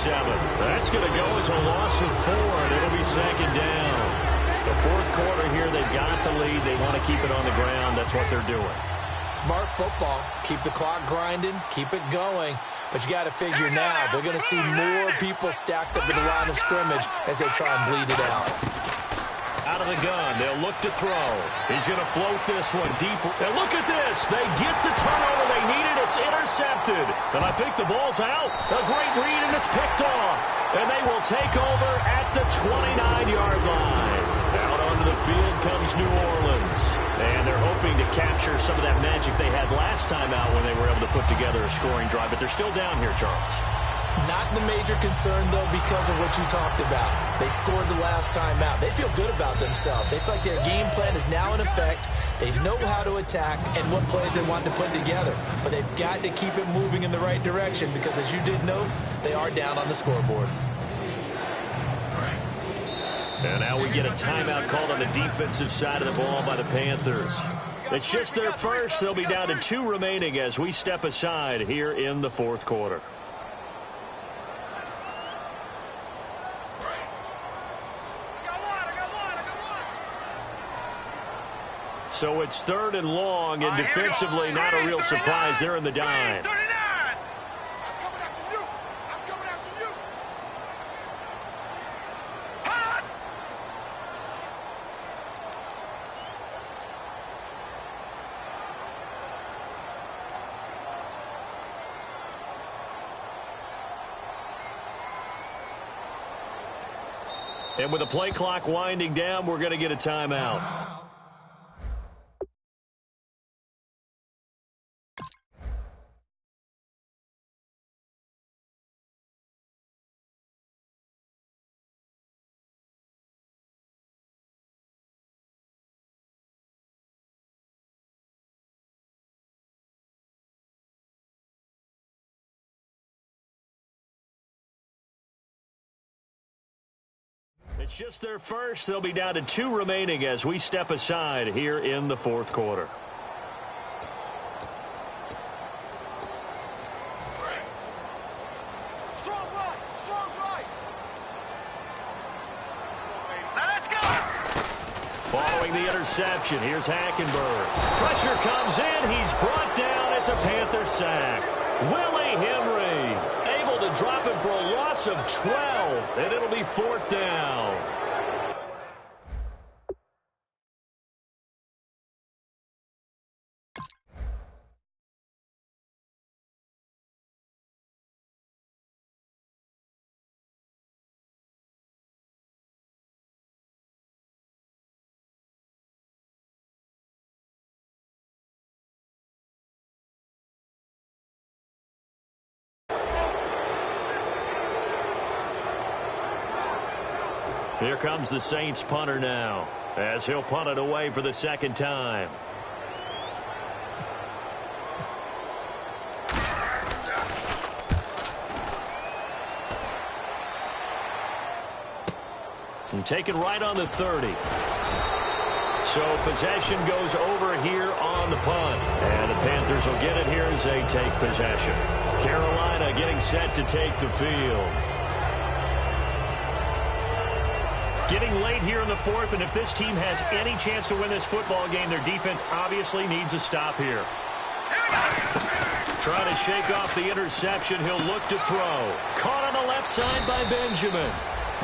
That's going to go as a loss of 4, and it'll be second down. The fourth quarter here, they've got the lead. They want to keep it on the ground. That's what they're doing. Smart football. Keep the clock grinding. Keep it going. But you got to figure now, they're going to see more people stacked up in the line of scrimmage as they try and bleed it out. Out of the gun, they'll look to throw. He's going to float this one deep. And look at this. They get the turnover they needed. It's intercepted. And I think the ball's out. A great read, and it's picked off. And they will take over at the 29-yard line. Out onto the field comes New Orleans. And they're hoping to capture some of that magic they had last time out when they were able to put together a scoring drive. But they're still down here, Charles. Not the major concern, though, because of what you talked about. They scored the last time out. They feel good about themselves. They feel like their game plan is now in effect. They know how to attack and what plays they want to put together. But they've got to keep it moving in the right direction because, as you did note, they are down on the scoreboard. And now we get a timeout called on the defensive side of the ball by the Panthers. It's just their first. They'll be down to 2 remaining as we step aside here in the fourth quarter. So it's 3rd and long, and defensively not a real surprise. They're in the dime. And with the play clock winding down, we're going to get a timeout. It's just their first. They'll be down to 2 remaining as we step aside here in the fourth quarter. Strong right. Now let's go. Following the interception, here's Hackenberg. Pressure comes in. He's brought down. It's a Panther sack. Willie Henry able to drop him for a loss of 12, and it'll be 4th down. Here comes the Saints punter now, as he'll punt it away for the 2nd time. And taken right on the 30. So possession goes over here on the punt. And the Panthers will get it here as they take possession. Carolina getting set to take the field. Getting late here in the fourth, and if this team has any chance to win this football game, their defense obviously needs a stop here. Trying to shake off the interception. He'll look to throw. Caught on the left side by Benjamin.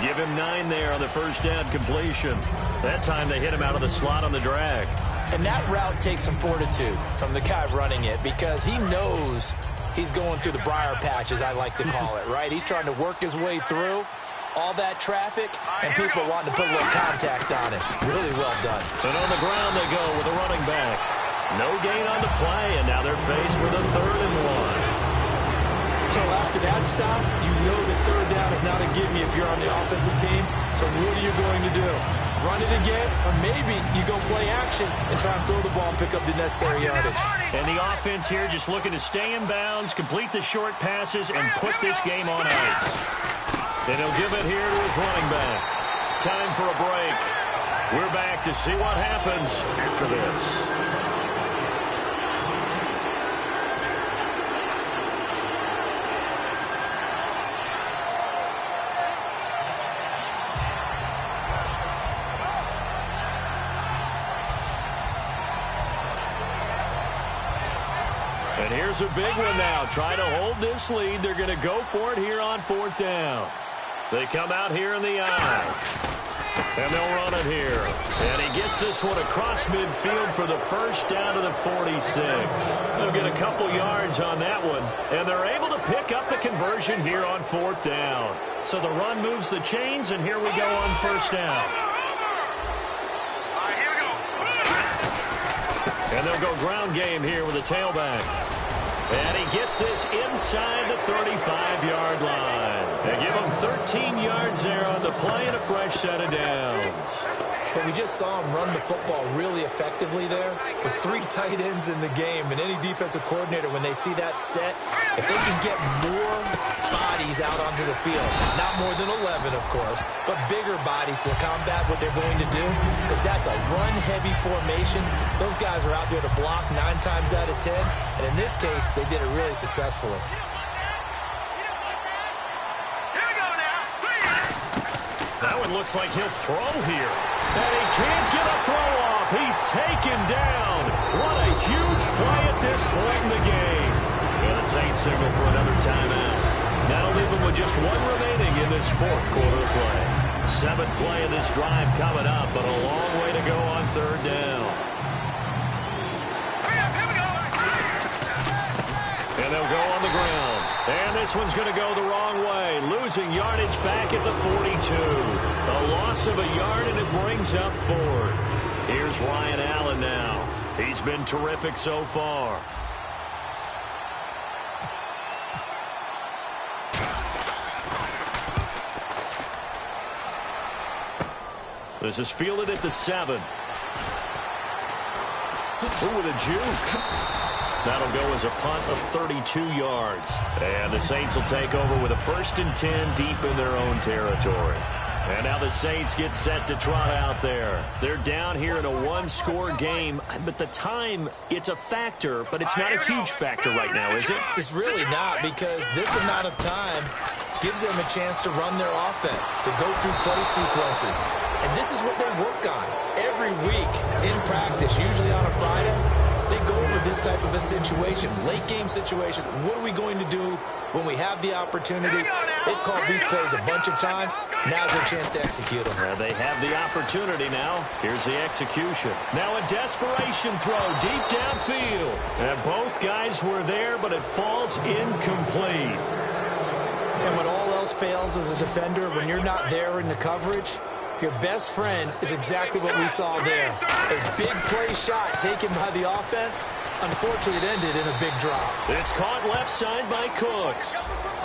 Give him 9 there on the first down completion. That time they hit him out of the slot on the drag. And that route takes some fortitude from the guy running it because he knows he's going through the briar patch, as I like to call it, right? He's trying to work his way through. all that traffic and people wanting to put a little contact on it. Really well done. And on the ground they go with a running back. No gain on the play, and now they're faced with a 3rd and 1. So after that stop, you know that 3rd down is not a gimme if you're on the offensive team. So what are you going to do? Run it again, or maybe you go play action and try and throw the ball and pick up the necessary yardage. And the offense here just looking to stay in bounds, complete the short passes, and put this game on ice. And he'll give it here to his running back. Time for a break. We're back to see what happens after this. And here's a big one now. Trying to hold this lead. They're going to go for it here on 4th down. They come out here in the eye. And they'll run it here. And he gets this one across midfield for the 1st down to the 46. They'll get a couple yards on that one. And they're able to pick up the conversion here on 4th down. So the run moves the chains, and here we go on 1st down. And they'll go ground game here with a tailback. And he gets this inside the 35-yard line. They give him 13 yards there on the play and a fresh set of downs. But we just saw him run the football really effectively there with 3 tight ends in the game. And any defensive coordinator, when they see that set, if they can get more bodies out onto the field, not more than 11, of course, but bigger bodies to combat what they're going to do, because that's a run-heavy formation. Those guys are out there to block 9 times out of 10, and in this case, they did it really successfully. That one looks like he'll throw here. And he can't get a throw off. He's taken down. What a huge play at this point in the game. And the Saints signal for another timeout. That'll leave them with just 1 remaining in this 4th quarter of play. 7th play of this drive coming up, but a long way to go on 3rd down. And they'll go on the ground. And this one's going to go the wrong way. Losing yardage back at the 42. A loss of a yard, and it brings up 4th. Here's Ryan Allen now. He's been terrific so far. This is fielded at the 7. Ooh, with a juke. That'll go as a punt of 32 yards. And the Saints will take over with a 1st and 10 deep in their own territory. And now the Saints get set to trot out there. They're down here in a 1-score game. But the time, it's a factor, but it's not a huge factor right now, is it? It's really not, because this amount of time gives them a chance to run their offense, to go through play sequences. And this is what they work on every week in practice, usually on a Friday. They go over this type of a situation, late game situation. What are we going to do when we have the opportunity? They've called these plays a bunch of times. Now's their chance to execute them. They have the opportunity now. Here's the execution. Now a desperation throw deep downfield. And both guys were there, but it falls incomplete. And when all else fails as a defender, when you're not there in the coverage, your best friend is exactly what we saw there. A big play shot taken by the offense. Unfortunately, it ended in a big drop. It's caught left side by Cooks.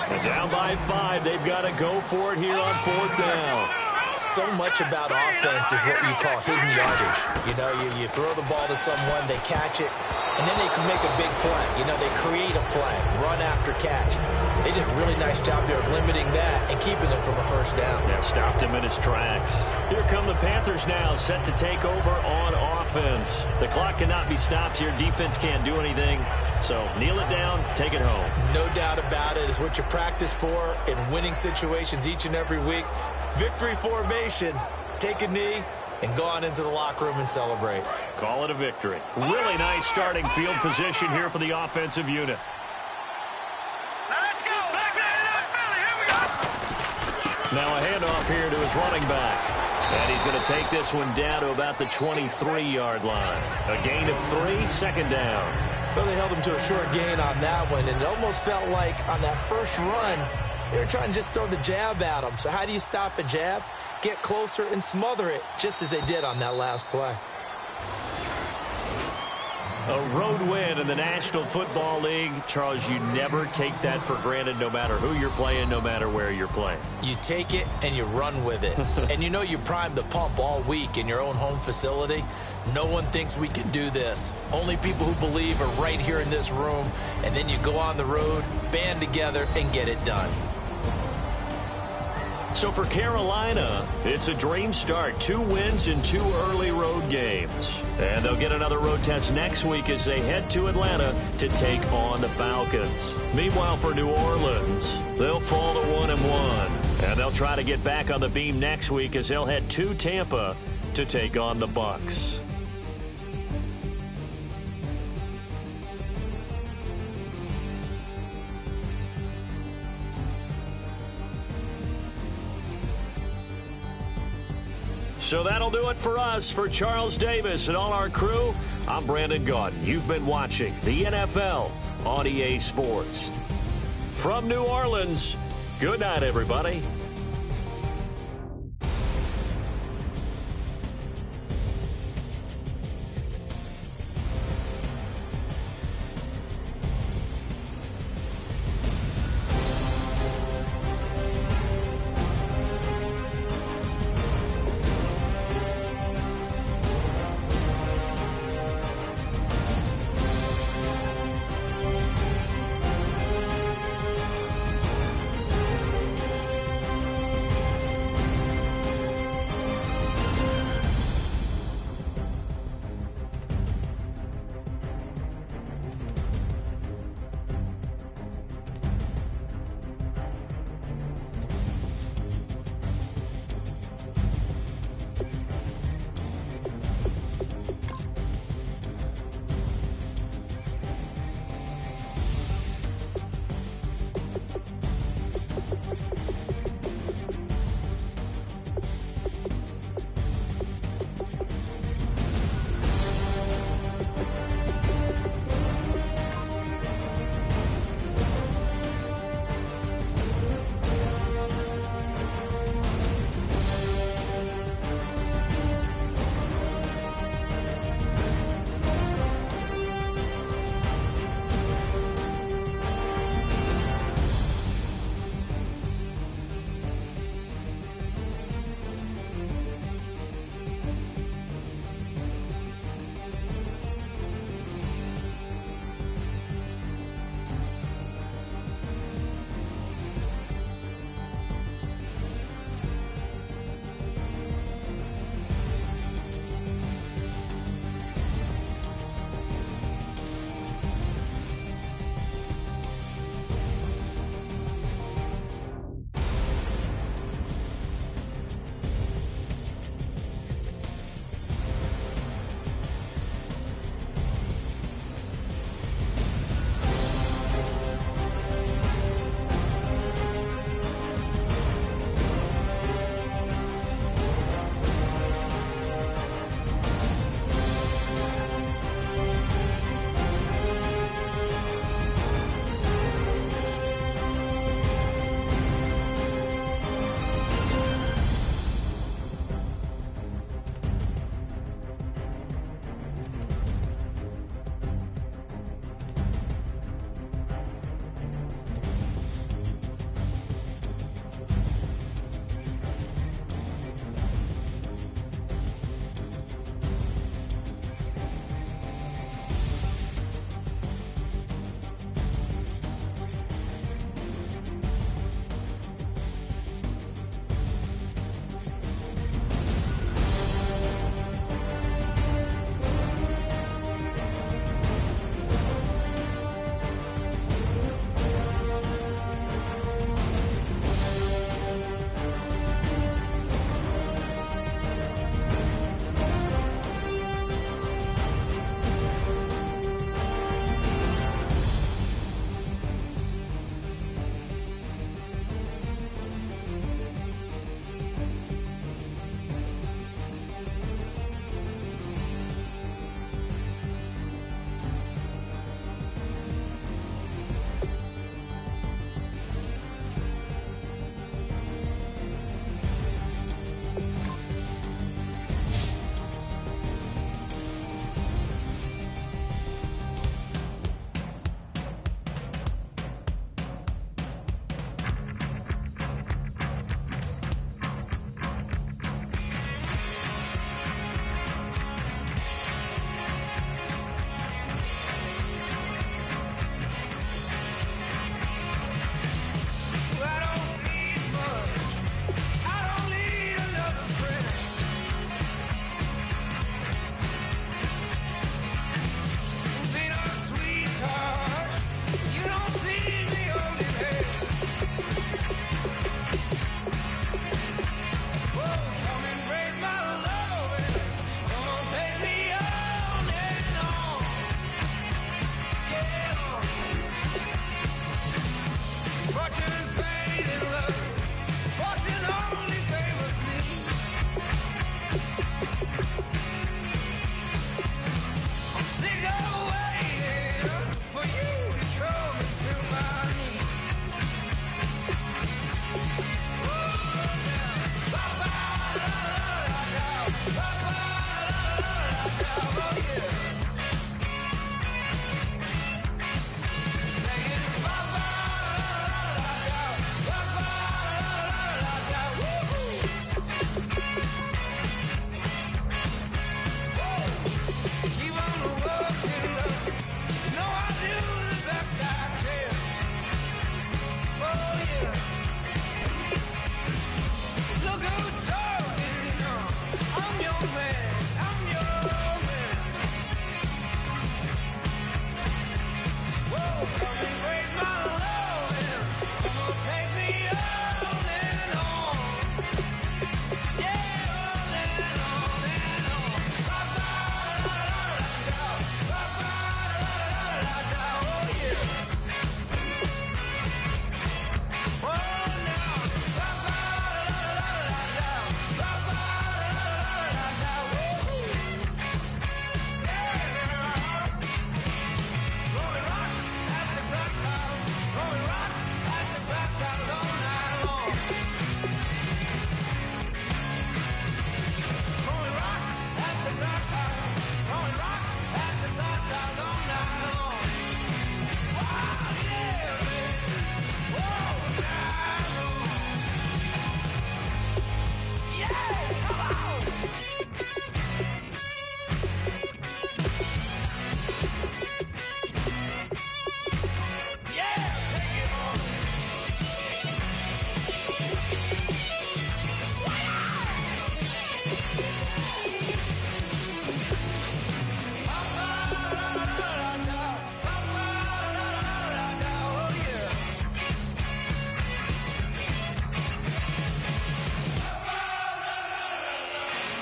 And down by 5, they've got to go for it here on 4th down. So much about offense is what you call hidden yardage. You know, you throw the ball to someone, they catch it, and then they can make a big play. You know, they create a play, run after catch. They did a really nice job there of limiting that and keeping him from a 1st down. Yeah, stopped him in his tracks. Here come the Panthers now, set to take over on offense. The clock cannot be stopped here. Defense can't do anything. So kneel it down, take it home. No doubt about it. It's what you practice for in winning situations each and every week. Victory formation. Take a knee and go on into the locker room and celebrate. Call it a victory. Really nice starting field position here for the offensive unit. Let's go. Back there, here we go. Now a handoff here to his running back. And he's going to take this one down to about the 23-yard line. A gain of 3, 2nd down. Well, they held him to a short gain on that one, and it almost felt like on that first run, They were trying to just throw the jab at him. So how do you stop a jab? Get closer and smother it, just as they did on that last play. A road win in the National Football League. Charles, you never take that for granted no matter who you're playing, no matter where you're playing. You take it and you run with it. And you know you primed the pump all week in your own home facility. No one thinks we can do this. Only people who believe are right here in this room. And then you go on the road, band together, and get it done. So for Carolina, it's a dream start. 2 wins in 2 early road games. And they'll get another road test next week as they head to Atlanta to take on the Falcons. Meanwhile, for New Orleans, they'll fall to 1-1. And they'll try to get back on the beam next week as they'll head to Tampa to take on the Bucs. So that'll do it for us. For Charles Davis and all our crew, I'm Brandon Gaudin. You've been watching the NFL on EA Sports. From New Orleans, good night, everybody.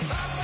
Bye.